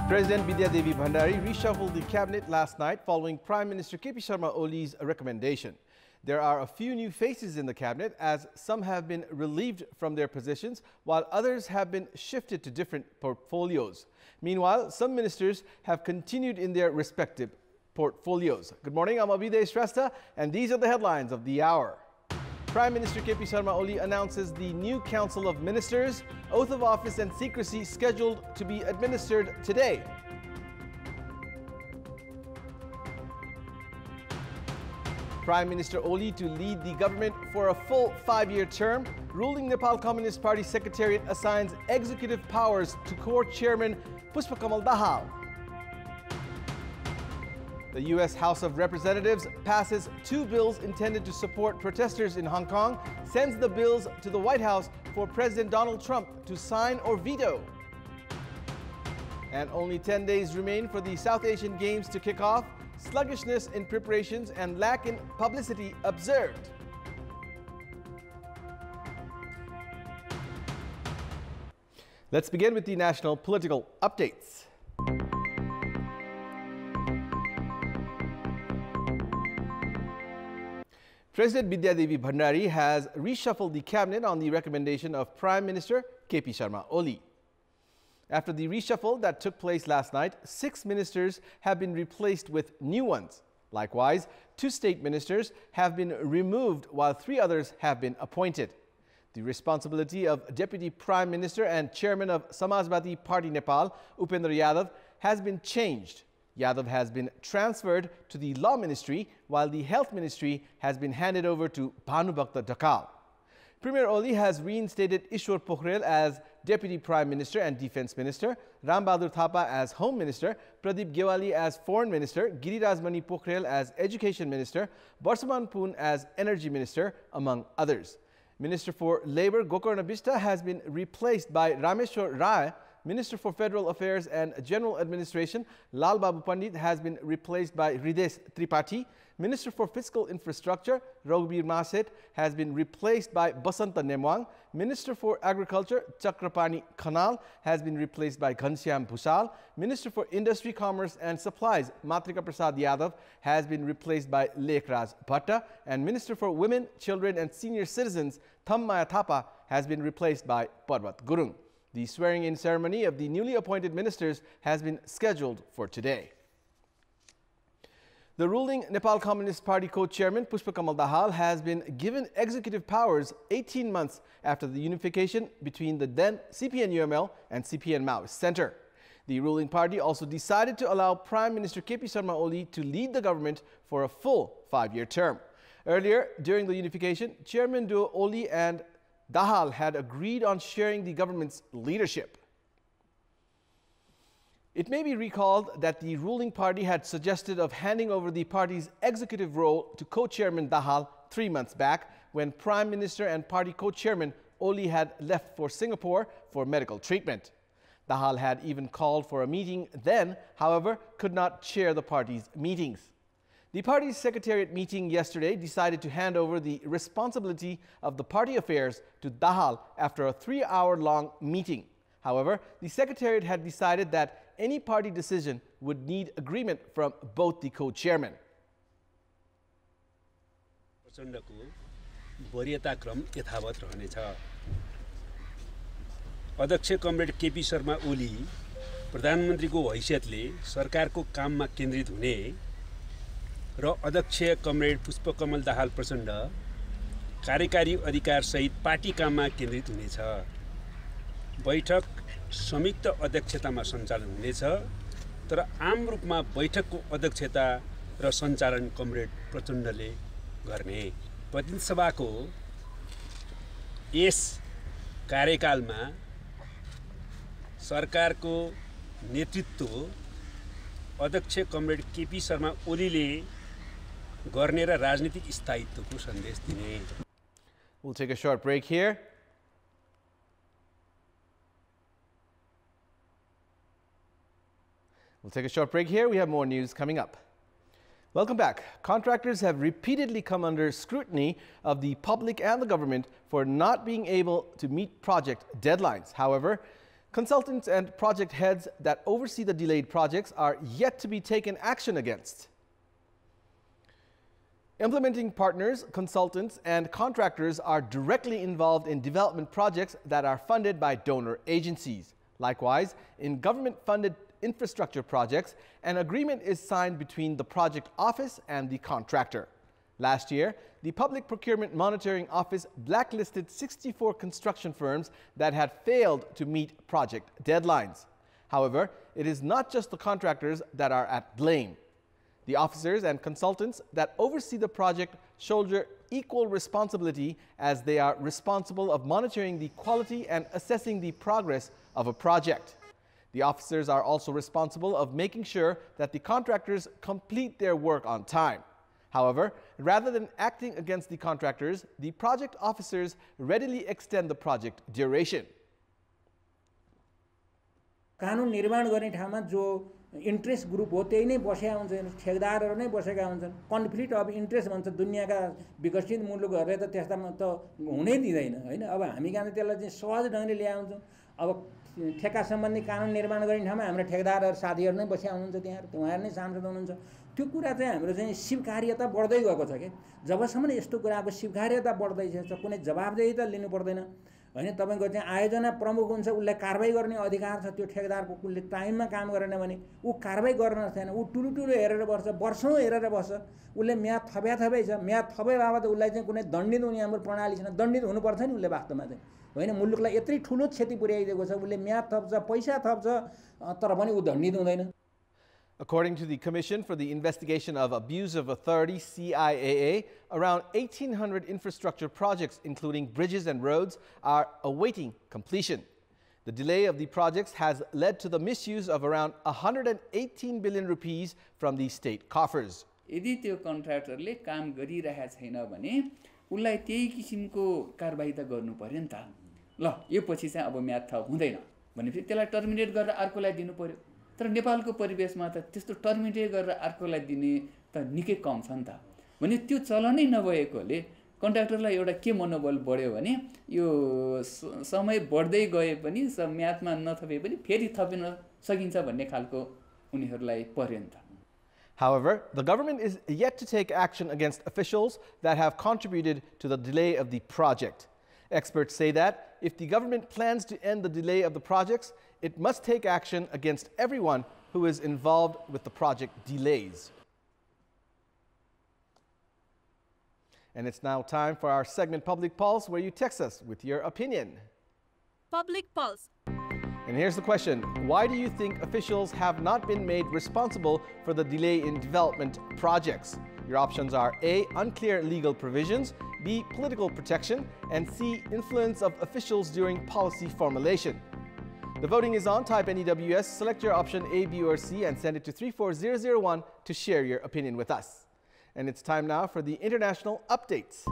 President Bidya Devi Bhandari reshuffled the cabinet last night following Prime Minister KP Sharma Oli's recommendation. There are a few new faces in the cabinet, as some have been relieved from their positions while others have been shifted to different portfolios. Meanwhile, some ministers have continued in their respective portfolios. Good morning, I'm Abhidesh Shrestha, and these are the headlines of the hour. Prime Minister KP Sharma Oli announces the new Council of Ministers, oath of office and secrecy scheduled to be administered today. Prime Minister Oli to lead the government for a full 5-year term. Ruling Nepal Communist Party Secretariat assigns executive powers to core chairman Pushpakamal Dahal. The U.S. House of Representatives passes 2 bills intended to support protesters in Hong Kong, sends the bills to the White House for President Donald Trump to sign or veto. And only 10 days remain for the South Asian Games to kick off. Sluggishness in preparations and lack in publicity observed. Let's begin with the national political updates. President Bidya Devi Bhandari has reshuffled the cabinet on the recommendation of Prime Minister KP Sharma Oli. After the reshuffle that took place last night, 6 ministers have been replaced with new ones. Likewise, 2 state ministers have been removed while 3 others have been appointed. The responsibility of Deputy Prime Minister and Chairman of Samajwadi Party Nepal, Upendra Yadav, has been changed. Yadav has been transferred to the Law Ministry, while the Health Ministry has been handed over to Bhanubhakta Dhakal. Premier Oli has reinstated Ishwar Pokhrel as Deputy Prime Minister and Defence Minister, Ram Bahadur Thapa as Home Minister, Pradeep Gewali as Foreign Minister, Giriraj Mani Pokhrel as Education Minister, Barsaman Poon as Energy Minister, among others. Minister for Labour Gokarna Bishta has been replaced by Rameshwar Rai. Minister for Federal Affairs and General Administration Lal Babu Pandit has been replaced by Hridesh Tripathi. Minister for Fiscal Infrastructure Raghubir Maset has been replaced by Basanta Nemwang. Minister for Agriculture Chakrapani Khanal has been replaced by Ghanshyam Bhushal. Minister for Industry, Commerce and Supplies Matrika Prasad Yadav has been replaced by Lekhraj Bhatta. And Minister for Women, Children and Senior Citizens Thammaya Thapa has been replaced by Parvat Gurung. The swearing-in ceremony of the newly appointed ministers has been scheduled for today. The ruling Nepal Communist Party co-chairman Pushpakamal Dahal has been given executive powers 18 months after the unification between the then CPN-UML and CPN-Maoist Center. The ruling party also decided to allow Prime Minister KP Sharma Oli to lead the government for a full 5-year term. Earlier, during the unification, Chairman duo Oli and Dahal had agreed on sharing the government's leadership. It may be recalled that the ruling party had suggested of handing over the party's executive role to co-chairman Dahal 3 months back, when Prime Minister and party co-chairman Oli had left for Singapore for medical treatment. Dahal had even called for a meeting then, however, could not chair the party's meetings. The party's secretariat meeting yesterday decided to hand over the responsibility of the party affairs to Dahal after a 3-hour-long meeting. However, the secretariat had decided that any party decision would need agreement from both the co-chairmen. अध्यक्ष comrade KP Sharma Oli प्रधानमन्त्रीको हैसियतले सरकारको काममा केन्द्रित हुने र अध्यक्ष comrade Pushpa Kamal Dahal Prachanda कार्यकारी अधिकार सहित पार्टी काममा केन्द्रित हुनेछ। बैठक संयुक्त अध्यक्षतामा सञ्चालन हुनेछ, तर आम रूपमा बैठकको अध्यक्षता र सञ्चालन कमरेड प्रचण्डले गर्ने। प्रतिनिधि सभाको यस कार्यकालमा सरकारको नेतृत्व अध्यक्ष कमरेड केपी शर्मा ओलीले गर्ने र राजनीतिक स्थायित्वको सन्देश दिने। We'll take a short break here. We have more news coming up. Welcome back. Contractors have repeatedly come under scrutiny of the public and the government for not being able to meet project deadlines. However, Consultants and project heads that oversee the delayed projects are yet to be taken action against. Implementing partners, consultants, and contractors are directly involved in development projects that are funded by donor agencies. Likewise, in government-funded infrastructure projects, an agreement is signed between the project office and the contractor. Last year, the Public Procurement Monitoring Office blacklisted 64 construction firms that had failed to meet project deadlines. However, it is not just the contractors that are at blame. The officers and consultants that oversee the project shoulder equal responsibility, as they are responsible of monitoring the quality and assessing the progress of a project. The officers are also responsible of making sure that the contractors complete their work on time. However, rather than acting against the contractors, the project officers readily extend the project duration. कानुन निर्माण गर्ने ठाउँमा जो interest group हो त्यही नै बसेका हुन्छन्, ठेकदारहरू नै बसेका हुन्छन्। कन्फ्लिक्ट अफ इन्ट्रेस्ट भन्छ दुनियाँका विकसित मुलुकहरूले त त्यस्तामा त हुनै दिँदैन हैन। अब हामी कहाँ त्यसलाई चाहिँ सहज ढङ्गले ल्याउँछौँ। अब ठेक्का सम्बन्धी कानुन निर्माण गर्ने ठाउँमा हाम्रो ठेकदारहरू साथीहरू नै बसेका हुनुहुन्छ, त्यहाँ उहाँहरू नै सांसद हुनुहुन्छ। त्यो कुरा चाहिँ हाम्रो चाहिँ स्वीकार्यता बढ्दै गएको छ के। जबसम्म यस्तो कुराको स्वीकार्यता बढ्दै छ, कुनै जवाबदेही त लिनु पर्दैन हैन। तपाईको चाहिँ आयोजना प्रमुख हुन्छ, उसलाई कारबाही गर्ने अधिकार छ। त्यो ठेकदारको कुलले टाइममा काम गरेन भने ऊ कारबाही गर्न छैन, ऊ टुलुटुलु हेरेर बस्छ, वर्षौं हेरेर बस्छ। उसले म्याद थपे छ, म्याद थपे बाबत उसलाई चाहिँ कुनै दण्डित हुने हाम्रो प्रणाली छैन। दण्डित हुनुपर्छ नि उसले वास्तवमा चाहिँ हैन। मुलुकलाई यत्रै ठुलो क्षति पुर्याइदिएको छ, उसले म्याद थप्छ, पैसा थप्छ, तर पनि ऊ दण्डित हुँदैन। According to the Commission for the Investigation of Abuse of Authority, CIAA, around 1,800 infrastructure projects, including bridges and roads, are awaiting completion. The delay of the projects has led to the misuse of around 118 billion rupees from the state coffers. यदि त्यो कन्ट्र्याक्टरले काम गरिरहेको छैन भने उलाई त्यही किसिमको कारबाही त गर्नु पर्यो नि त। ल यो पछि चाहिँ अब म्याद थप हुँदैन भनेपछि त्यसलाई टर्मिनेट गरेर अर्कोलाई दिनु पर्यो। तर नेपालको परिवेशमा त त्यस्तो टर्मिनेट गरेर अर्कोलाई दिने त निकै कम छ नि त। भने त्यो चलनै नभएकोले कन्ट्र्याक्टरलाई एउटा के मनोबल बढ्यो भने यो समय बढ्दै गए पनि म्यादमा नथपे पनि फेरि थपिन सकिन्छ भन्ने खालको उनीहरूलाई पर्यो नि त। However, the government is yet to take action against officials that have contributed to the delay of the project. Experts say that if the government plans to end the delay of the projects, it must take action against everyone who is involved with the project delays. And it's now time for our segment Public Pulse, where you text us with your opinion. Public Pulse. And here's the question: why do you think officials have not been made responsible for the delay in development projects? Your options are A, unclear legal provisions, B, political protection, and C, influence of officials during policy formulation. The voting is on. Type NEWS, select your option A, B, or C, and send it to 34001 to share your opinion with us. And it's time now for the international updates.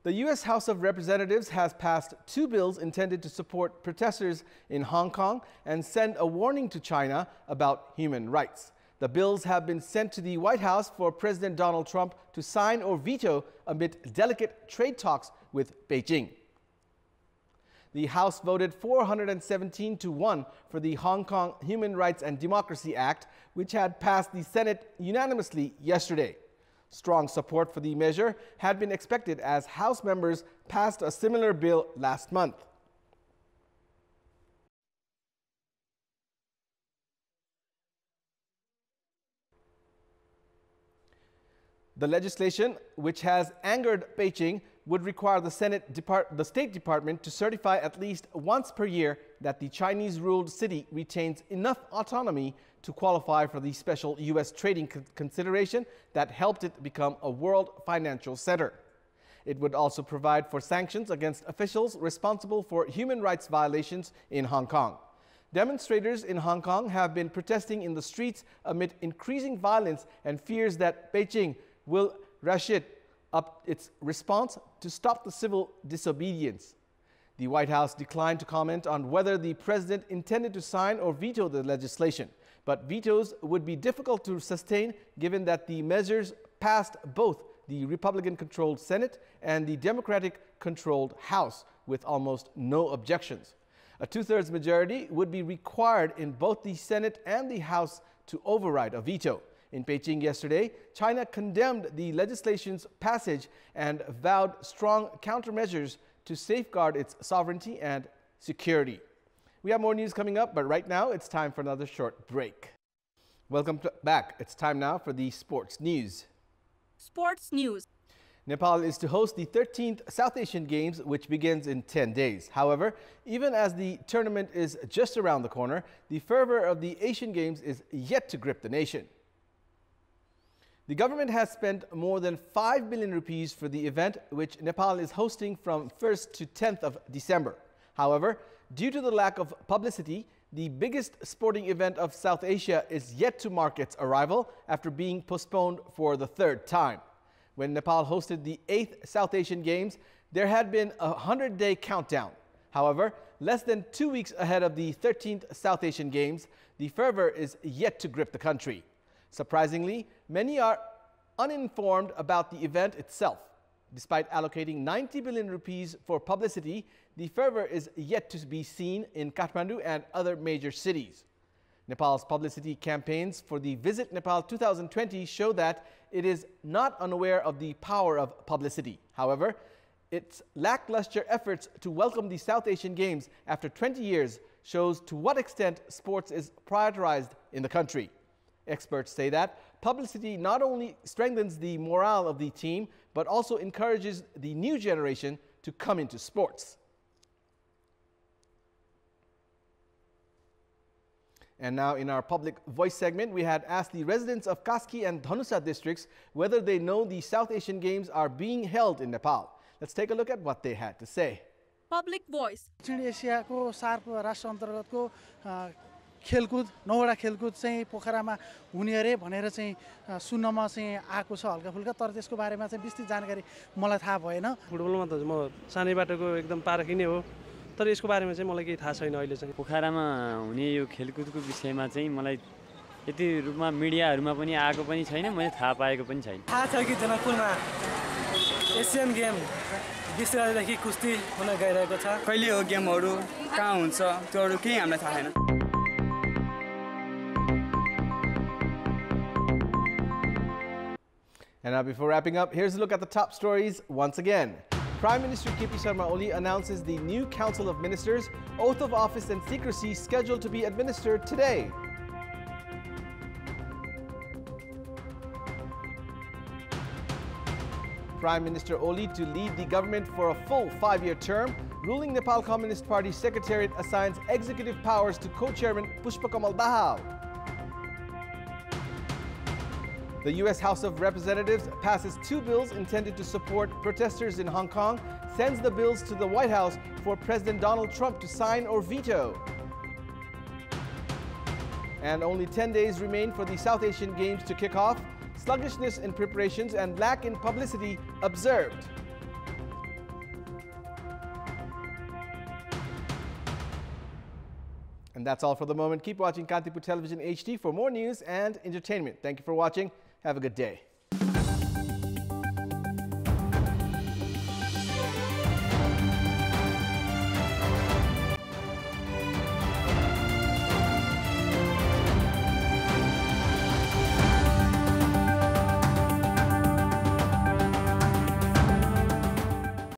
The U.S. House of Representatives has passed 2 bills intended to support protesters in Hong Kong and send a warning to China about human rights. The bills have been sent to the White House for President Donald Trump to sign or veto amid delicate trade talks with Beijing. The House voted 417 to 1 for the Hong Kong Human Rights and Democracy Act, which had passed the Senate unanimously yesterday. Strong support for the measure had been expected as House members passed a similar bill last month. The legislation, which has angered Beijing, would require the State Department to certify at least once per year that the Chinese-ruled city retains enough autonomy to qualify for the special U.S. trading consideration that helped it become a world financial center. It would also provide for sanctions against officials responsible for human rights violations in Hong Kong. Demonstrators in Hong Kong have been protesting in the streets amid increasing violence and fears that Beijing will ratchet up its response to stop the civil disobedience. The White House declined to comment on whether the president intended to sign or veto the legislation, but vetoes would be difficult to sustain given that the measures passed both the Republican-controlled Senate and the Democratic-controlled House with almost no objections. A two-thirds majority would be required in both the Senate and the House to override a veto. In Beijing yesterday, China condemned the legislation's passage and vowed strong countermeasures to safeguard its sovereignty and security. We have more news coming up, but right now it's time for another short break. Welcome back. It's time now for the sports news. Sports news. Nepal is to host the 13th South Asian Games, which begins in 10 days. However, even as the tournament is just around the corner, the fervor of the Asian Games is yet to grip the nation. The government has spent more than 5 billion rupees for the event, which Nepal is hosting from 1st to 10th of December. However, due to the lack of publicity, the biggest sporting event of South Asia is yet to mark its arrival after being postponed for the third time. When Nepal hosted the 8th South Asian Games, there had been a 100-day countdown. However, less than 2 weeks ahead of the 13th South Asian Games, the fervor is yet to grip the country. Surprisingly, many are uninformed about the event itself. Despite allocating 90 billion rupees for publicity, the fervor is yet to be seen in Kathmandu and other major cities. Nepal's publicity campaigns for the Visit Nepal 2020 show that it is not unaware of the power of publicity. However, its lackluster efforts to welcome the South Asian Games after 20 years shows to what extent sports is prioritized in the country. Experts say that publicity not only strengthens the morale of the team, but also encourages the new generation to come into sports. And now in our public voice segment, we had asked the residents of Kaski and Dhanusa districts whether they know the South Asian Games are being held in Nepal. Let's take a look at what they had to say. Public voice. दक्षिण एसियाको SAARC राष्ट्र अन्तर्गतको खेलकुद 9वटा खेलकुद चाहिँ पोखरामा हुने अरे भनेर चाहिँ सुन्नमा चाहिँ आएको छ हल्का फुल्का तर त्यसको बारेमा चाहिँ विस्तृत जानकारी मलाई थाहा भएन फुटबलमा त म सानैबाटको एकदम पारखी नै हो तर यसको बारेमा चाहिँ मलाई केही थाहा छैन अहिले चाहिँ पोखरामा हुने यो खेलकुदको विषयमा चाहिँ मलाई यति रूपमा मिडियाहरुमा पनि आएको पनि छैन मैले थाहा पाएको पनि छैन थाहा छ कि जनकपुरमा एसियन गेम 20 गतेदेखि कुस्ती हुन गइरहेको छ कहिले हो गेमहरु कहाँ हुन्छ त्योहरु केही हामीलाई थाहा छैन And now before wrapping up, here's a look at the top stories once again. Prime Minister KP Sharma Oli announces the new Council of Ministers, oath of office and secrecy scheduled to be administered today. Prime Minister Oli to lead the government for a full 5-year term. Ruling Nepal Communist Party Secretariat assigns executive powers to co-chairman Pushpakamal Dahal. The U.S. House of Representatives passes 2 bills intended to support protesters in Hong Kong, sends the bills to the White House for President Donald Trump to sign or veto. And only 10 days remain for the South Asian Games to kick off. Sluggishness in preparations and lack in publicity observed. And that's all for the moment. Keep watching Kantipur Television HD for more news and entertainment. Thank you for watching. Have a good day.